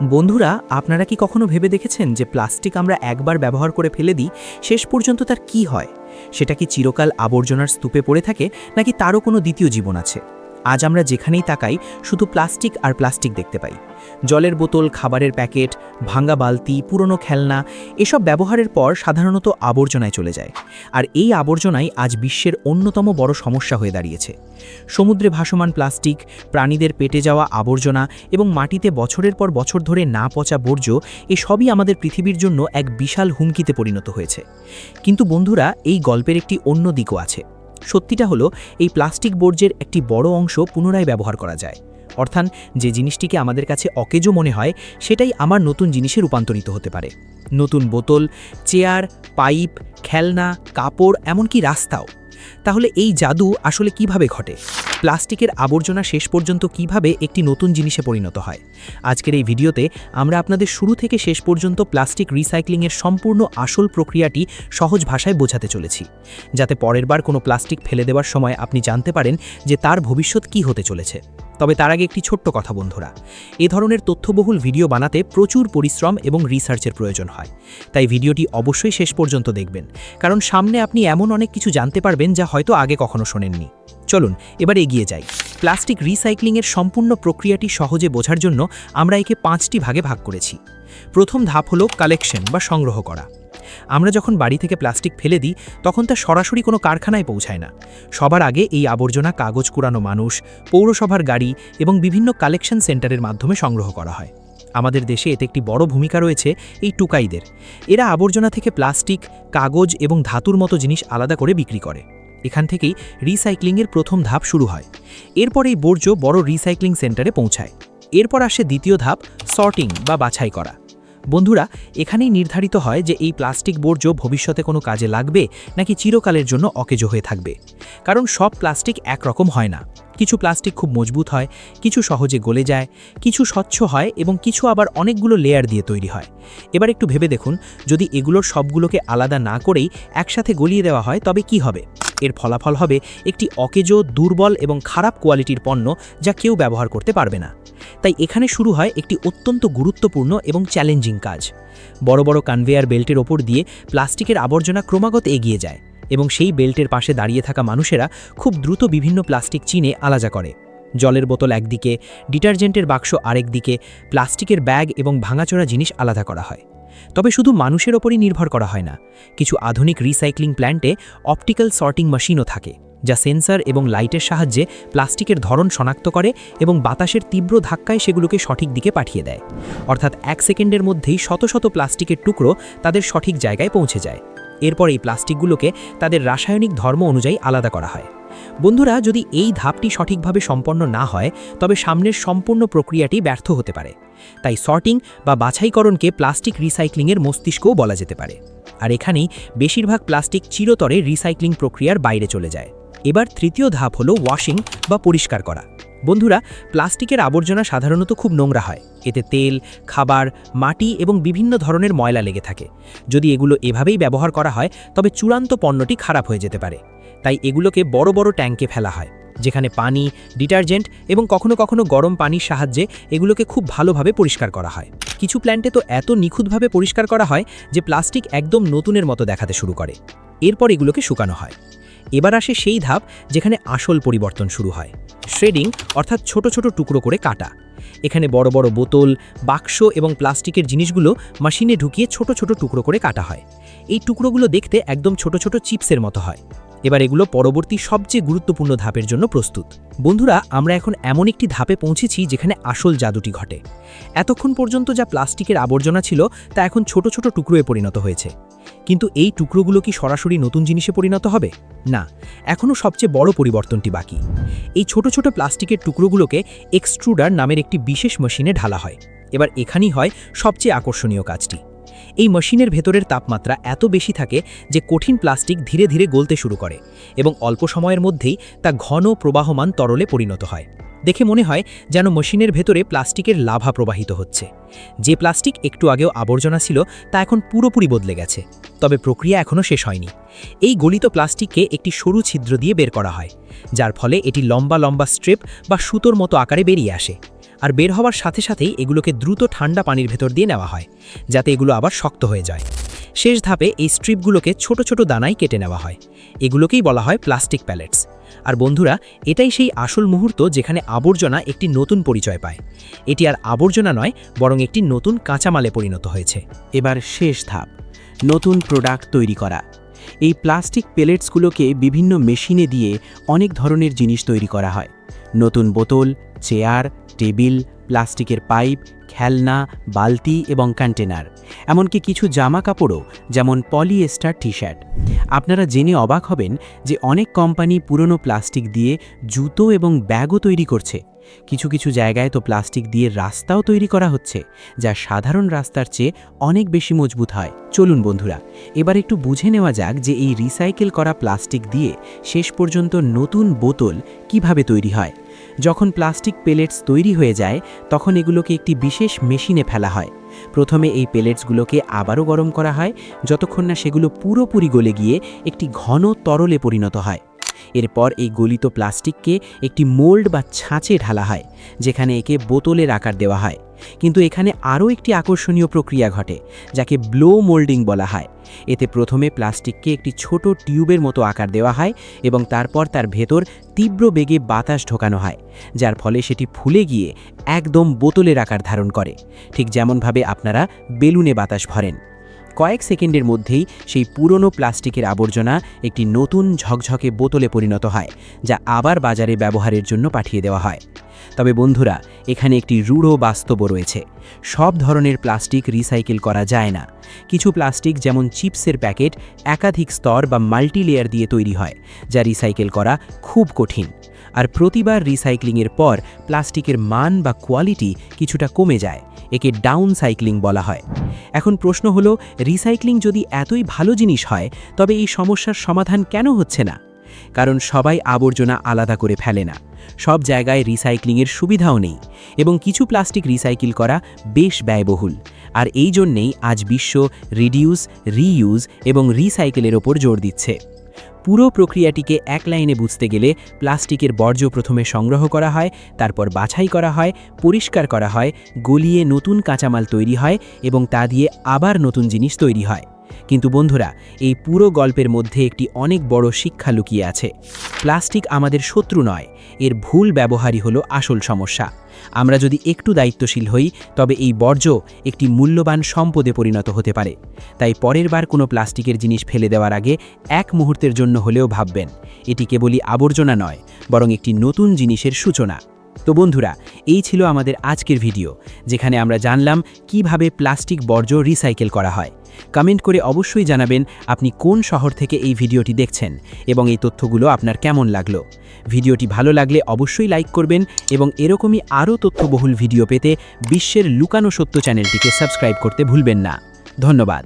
বন্ধুরা, আপনারা কি কখনো ভেবে দেখেছেন যে প্লাস্টিক আমরা একবার ব্যবহার করে ফেলে দিই, শেষ পর্যন্ত তার কি হয়? সেটা কি চিরকাল আবর্জনার স্তূপে পড়ে থাকে, নাকি তারও কোনো দ্বিতীয় জীবন আছে? আজ আমরা যেখানেই তাকাই শুধু প্লাস্টিক আর প্লাস্টিক দেখতে পাই। জলের বোতল, খাবারের প্যাকেট, ভাঙা বালতি, পুরনো খেলনা, এসব ব্যবহারের পর সাধারণত আবর্জনায় চলে যায়। আর এই আবর্জনাই আজ বিশ্বের অন্যতম বড় সমস্যা হয়ে দাঁড়িয়েছে। সমুদ্রে ভাসমান প্লাস্টিক, প্রাণীদের পেটে যাওয়া আবর্জনা এবং মাটিতে বছরের পর বছর ধরে না পচা বর্জ্য, এসবই আমাদের পৃথিবীর জন্য এক বিশাল হুমকিতে পরিণত হয়েছে। কিন্তু বন্ধুরা, এই গল্পের একটি অন্য দিকও আছে। সত্যিটা হলো, এই প্লাস্টিক বর্জ্যের একটি বড় অংশ পুনরায় ব্যবহার করা যায়। অর্থাৎ যে জিনিসটিকে আমাদের কাছে অকেজো মনে হয়, সেটাই আমার নতুন জিনিসে রূপান্তরিত হতে পারে। নতুন বোতল, চেয়ার, পাইপ, খেলনা, কাপড়, এমনকি রাস্তাও। তাহলে এই জাদু আসলে কিভাবে ঘটে? প্লাস্টিকের আবর্জনা শেষ পর্যন্ত কিভাবে একটি নতুন জিনিসে পরিণত হয়? আজকের এই ভিডিওতে আমরা আপনাদের শুরু থেকে শেষ পর্যন্ত প্লাস্টিক রিসাইক্লিংয়ের সম্পূর্ণ আসল প্রক্রিয়াটি সহজ ভাষায় বোঝাতে চলেছি, যাতে পরের বার কোনো প্লাস্টিক ফেলে দেওয়ার সময় আপনি জানতে পারেন যে তার ভবিষ্যৎ কী হতে চলেছে। তবে তার আগে একটি ছোট্ট কথা বন্ধুরা, এ ধরনের তথ্যবহুল ভিডিও বানাতে প্রচুর পরিশ্রম এবং রিসার্চের প্রয়োজন হয়। তাই ভিডিওটি অবশ্যই শেষ পর্যন্ত দেখবেন, কারণ সামনে আপনি এমন অনেক কিছু জানতে পারবেন যা হয়তো আগে কখনো শোনেননি। চলুন এবার এগিয়ে যাই। প্লাস্টিক রিসাইক্লিংয়ের সম্পূর্ণ প্রক্রিয়াটি সহজে বোঝার জন্য আমরা একে 5টি ভাগে ভাগ করেছি। প্রথম ধাপ হলো কালেকশন বা সংগ্রহ করা। আমরা যখন বাড়ি থেকে প্লাস্টিক ফেলে দিই, তখন তা সরাসরি কোনো কারখানায় পৌঁছায় না। সবার আগে এই আবর্জনা কাগজ কুড়ানো মানুষ, পৌরসভার গাড়ি এবং বিভিন্ন কালেকশন সেন্টারের মাধ্যমে সংগ্রহ করা হয়। আমাদের দেশে এতে একটি বড় ভূমিকা রয়েছে এই টুকাইদের। এরা আবর্জনা থেকে প্লাস্টিক, কাগজ এবং ধাতুর মতো জিনিস আলাদা করে বিক্রি করে। এখান থেকেই রিসাইক্লিংয়ের প্রথম ধাপ শুরু হয়। এরপর এই বর্জ্য বড় রিসাইক্লিং সেন্টারে পৌঁছায়। এরপর আসে দ্বিতীয় ধাপ, সর্টিং বা বাছাই করা। বন্ধুরা, এখানেই নির্ধারিত হয় যে এই প্লাস্টিক বর্জ্য ভবিষ্যতে কোনো কাজে লাগবে নাকি চিরকালের জন্য অকেজো হয়ে থাকবে। কারণ সব প্লাস্টিক একরকম হয় না। কিছু প্লাস্টিক খুব মজবুত হয়, কিছু সহজে গলে যায়, কিছু স্বচ্ছ হয় এবং কিছু আবার অনেকগুলো লেয়ার দিয়ে তৈরি হয়। এবার একটু ভেবে দেখুন, যদি এগুলোর সবগুলোকে আলাদা না করেই একসাথে গলিয়ে দেওয়া হয়, তবে কি হবে? এর ফলাফল হবে একটি অকেজো, দুর্বল এবং খারাপ কোয়ালিটির পণ্য, যা কেউ ব্যবহার করতে পারবে না। তাই এখানে শুরু হয় একটি অত্যন্ত গুরুত্বপূর্ণ এবং চ্যালেঞ্জিং কাজ। বড় বড় কনভেয়ার বেল্টের ওপর দিয়ে প্লাস্টিকের আবর্জনা ক্রমাগত এগিয়ে যায় এবং সেই বেল্টের পাশে দাঁড়িয়ে থাকা মানুষেরা খুব দ্রুত বিভিন্ন প্লাস্টিক চিনে আলাদা করে। জলের বোতল একদিকে, ডিটারজেন্টের বাক্স আরেক দিকে, প্লাস্টিকের ব্যাগ এবং ভাঙাচোরা জিনিস আলাদা করা হয়। তবে শুধু মানুষের ওপরই নির্ভর করা হয় না। কিছু আধুনিক রিসাইক্লিং প্ল্যান্টে অপটিক্যাল সর্টিং মেশিনও থাকে, যা সেন্সর এবং লাইটের সাহায্যে প্লাস্টিকের ধরন শনাক্ত করে এবং বাতাসের তীব্র ধাক্কায় সেগুলোকে সঠিক দিকে পাঠিয়ে দেয়। অর্থাৎ 1 সেকেন্ডের মধ্যেই শত শত প্লাস্টিকের টুকরো তাদের সঠিক জায়গায় পৌঁছে যায়। এরপর এই প্লাস্টিকগুলোকে তাদের রাসায়নিক ধর্ম অনুযায়ী আলাদা করা হয়। বন্ধুরা, যদি এই ধাপটি সঠিকভাবে সম্পন্ন না হয়, তবে সামনের সম্পূর্ণ প্রক্রিয়াটি ব্যর্থ হতে পারে। তাই সর্টিং বা বাছাইকরণকে প্লাস্টিক রিসাইক্লিংয়ের মস্তিষ্কও বলা যেতে পারে। আর এখানেই বেশিরভাগ প্লাস্টিক চিরতরে রিসাইক্লিং প্রক্রিয়ার বাইরে চলে যায়। এবার তৃতীয় ধাপ হলো ওয়াশিং বা পরিষ্কার করা। বন্ধুরা, প্লাস্টিকের আবর্জনা সাধারণত খুব নোংরা হয়। এতে তেল, খাবার, মাটি এবং বিভিন্ন ধরনের ময়লা লেগে থাকে। যদি এগুলো এভাবেই ব্যবহার করা হয়, তবে চূড়ান্ত পণ্যটি খারাপ হয়ে যেতে পারে। তাই এগুলোকে বড় বড় ট্যাঙ্কে ফেলা হয়, যেখানে পানি, ডিটারজেন্ট এবং কখনো কখনো গরম পানির সাহায্যে এগুলোকে খুব ভালোভাবে পরিষ্কার করা হয়। কিছু প্ল্যান্টে তো এত নিখুঁতভাবে পরিষ্কার করা হয় যে প্লাস্টিক একদম নতুনের মতো দেখাতে শুরু করে। এরপর এগুলোকে শুকানো হয়। এবার আসে সেই ধাপ যেখানে আসল পরিবর্তন শুরু হয়, শ্রেডিং, অর্থাৎ ছোট ছোট টুকরো করে কাটা। এখানে বড় বড় বোতল, বাক্স এবং প্লাস্টিকের জিনিসগুলো মেশিনে ঢুকিয়ে ছোট ছোট টুকরো করে কাটা হয়। এই টুকরোগুলো দেখতে একদম ছোট ছোট চিপসের মতো হয়। এবার এগুলো পরবর্তী সবচেয়ে গুরুত্বপূর্ণ ধাপের জন্য প্রস্তুত। বন্ধুরা, আমরা এখন এমন একটি ধাপে পৌঁছেছি যেখানে আসল জাদুটি ঘটে। এতক্ষণ পর্যন্ত যা প্লাস্টিকের আবর্জনা ছিল, তা এখন ছোট ছোট টুকরোয় পরিণত হয়েছে। কিন্তু এই টুকরোগুলো কি সরাসরি নতুন জিনিসে পরিণত হবে? না, এখনও সবচেয়ে বড় পরিবর্তনটি বাকি। এই ছোট ছোট প্লাস্টিকের টুকরোগুলোকে এক্সট্রুডার নামের একটি বিশেষ মেশিনে ঢালা হয়। এবার এখানেই হয় সবচেয়ে আকর্ষণীয় কাজটি। এই মেশিনের ভেতরের তাপমাত্রা এত বেশি থাকে যে কঠিন প্লাস্টিক ধীরে ধীরে গলতে শুরু করে এবং অল্প সময়ের মধ্যেই তা ঘন প্রবাহমান তরলে পরিণত হয়। দেখে মনে হয় যেন মেশিনের ভেতরে প্লাস্টিকের লাভা প্রবাহিত হচ্ছে। যে প্লাস্টিক একটু আগেও আবর্জনা ছিল তা এখন পুরোপুরি বদলে গেছে। তবে প্রক্রিয়া এখনও শেষ হয়নি। এই গলিত প্লাস্টিককে একটি সরু ছিদ্র দিয়ে বের করা হয়, যার ফলে এটি লম্বা লম্বা স্ট্রিপ বা সুতোর মতো আকারে বেরিয়ে আসে। আর বের হওয়ার সাথে সাথেই এগুলোকে দ্রুত ঠান্ডা পানির ভেতর দিয়ে নেওয়া হয়, যাতে এগুলো আবার শক্ত হয়ে যায়। শেষ ধাপে এই স্ট্রিপগুলোকে ছোট ছোট দানায় কেটে নেওয়া হয়। এগুলোকেই বলা হয় প্লাস্টিক প্যালেটস। আর বন্ধুরা, এটাই সেই আসল মুহূর্ত যেখানে আবর্জনা একটি নতুন পরিচয় পায়। এটি আর আবর্জনা নয়, বরং একটি নতুন কাঁচামালে পরিণত হয়েছে। এবার শেষ ধাপ, নতুন প্রোডাক্ট তৈরি করা। এই প্লাস্টিক পেলেটসগুলোকে বিভিন্ন মেশিনে দিয়ে অনেক ধরনের জিনিস তৈরি করা হয়। নতুন বোতল, চেয়ার, টেবিল, প্লাস্টিকের পাইপ, খেলনা, বালতি এবং কন্টেনার, এমনকি কিছু জামা কাপড়ও, যেমন পলিয়েস্টার টি-শার্ট। আপনারা জেনে অবাক হবেন যে অনেক কোম্পানি পুরনো প্লাস্টিক দিয়ে জুতো এবং ব্যাগও তৈরি করছে। কিছু কিছু জায়গায় তো প্লাস্টিক দিয়ে রাস্তাও তৈরি করা হচ্ছে, যা সাধারণ রাস্তার চেয়ে অনেক বেশি মজবুত হয়। চলুন বন্ধুরা, এবার একটু বুঝে নেওয়া যাক যে এই রিসাইকেল করা প্লাস্টিক দিয়ে শেষ পর্যন্ত নতুন বোতল কিভাবে তৈরি হয়। যখন প্লাস্টিক পেলেটস তৈরি হয়ে যায়, তখন এগুলোকে একটি বিশেষ মেশিনে ফেলা হয়। প্রথমে এই পেলেটসগুলোকে আবারও গরম করা হয়, যতক্ষণ না সেগুলো পুরোপুরি গলে গিয়ে একটি ঘন তরলে পরিণত হয়। এরপর এই গলিত প্লাস্টিককে একটি মোল্ড বা ছাঁচে ঢালা হয়, যেখানে একে বোতলের আকার দেওয়া হয়। কিন্তু এখানে আরও একটি আকর্ষণীয় প্রক্রিয়া ঘটে, যাকে ব্লো মোল্ডিং বলা হয়। এতে প্রথমে প্লাস্টিককে একটি ছোট টিউবের মতো আকার দেওয়া হয় এবং তারপর তার ভেতর তীব্র বেগে বাতাস ঢোকানো হয়, যার ফলে সেটি ফুলে গিয়ে একদম বোতলের আকার ধারণ করে, ঠিক যেমনভাবে আপনারা বেলুনে বাতাস ভরেন। কয়েক সেকেন্ডের মধ্যেই সেই পুরনো প্লাস্টিকের আবর্জনা একটি নতুন ঝকঝকে বোতলে পরিণত হয়, যা আবার বাজারে ব্যবহারের জন্য পাঠিয়ে দেওয়া হয়। তবে বন্ধুরা, এখানে একটি রূঢ় বাস্তবও রয়েছে। সব ধরনের প্লাস্টিক রিসাইকেল করা যায় না। কিছু প্লাস্টিক, যেমন চিপসের প্যাকেট, একাধিক স্তর বা মাল্টিলেয়ার দিয়ে তৈরি হয়, যা রিসাইকেল করা খুব কঠিন। আর প্রতিবার রিসাইক্লিংয়ের পর প্লাস্টিকের মান বা কোয়ালিটি কিছুটা কমে যায়। একে ডাউন সাইক্লিং বলা হয়। এখন প্রশ্ন হলো, রিসাইক্লিং যদি এতই ভালো জিনিস হয়, তবে এই সমস্যার সমাধান কেন হচ্ছে না? কারণ সবাই আবর্জনা আলাদা করে ফেলে না। সব জায়গায় রিসাইক্লিংয়ের সুবিধাও নেই, এবং কিছু প্লাস্টিক রিসাইকেল করা বেশ ব্যয়বহুল। আর এই জন্যেই আজ বিশ্ব রিডিউস, রিইউজ এবং রিসাইকেলের ওপর জোর দিচ্ছে। পুরো প্রক্রিয়াটিকে এক লাইনে বুঝতে গেলে, প্লাস্টিকের বর্জ্য প্রথমে সংগ্রহ করা হয়, তারপর বাছাই করা হয়, পরিষ্কার করা হয়, গলিয়ে নতুন কাঁচামাল তৈরি হয় এবং তা দিয়ে আবার নতুন জিনিস তৈরি হয়। কিন্তু বন্ধুরা, এই পুরো গল্পের মধ্যে একটি অনেক বড় শিক্ষা লুকিয়ে আছে। প্লাস্টিক আমাদের শত্রু নয়, এর ভুল ব্যবহারই হলো আসল সমস্যা। আমরা যদি একটু দায়িত্বশীল হই, তবে এই বর্জ্য একটি মূল্যবান সম্পদে পরিণত হতে পারে। তাই পরের বার কোনো প্লাস্টিকের জিনিস ফেলে দেওয়ার আগে এক মুহূর্তের জন্য হলেও ভাববেন, এটি কেবলই আবর্জনা নয়, বরং একটি নতুন জিনিসের সূচনা। তো বন্ধুরা, এই ছিল আমাদের আজকের ভিডিও, যেখানে আমরা জানলাম কিভাবে প্লাস্টিক বর্জ্য রিসাইকেল করা হয়। কমেন্ট করে অবশ্যই জানাবেন আপনি কোন শহর থেকে এই ভিডিওটি দেখছেন এবং এই তথ্যগুলো আপনার কেমন লাগলো। ভিডিওটি ভালো লাগলে অবশ্যই লাইক করবেন এবং এরকমই আরও তথ্যবহুল ভিডিও পেতে বিশ্বের লুকানো সত্য চ্যানেলটিকে সাবস্ক্রাইব করতে ভুলবেন না। ধন্যবাদ।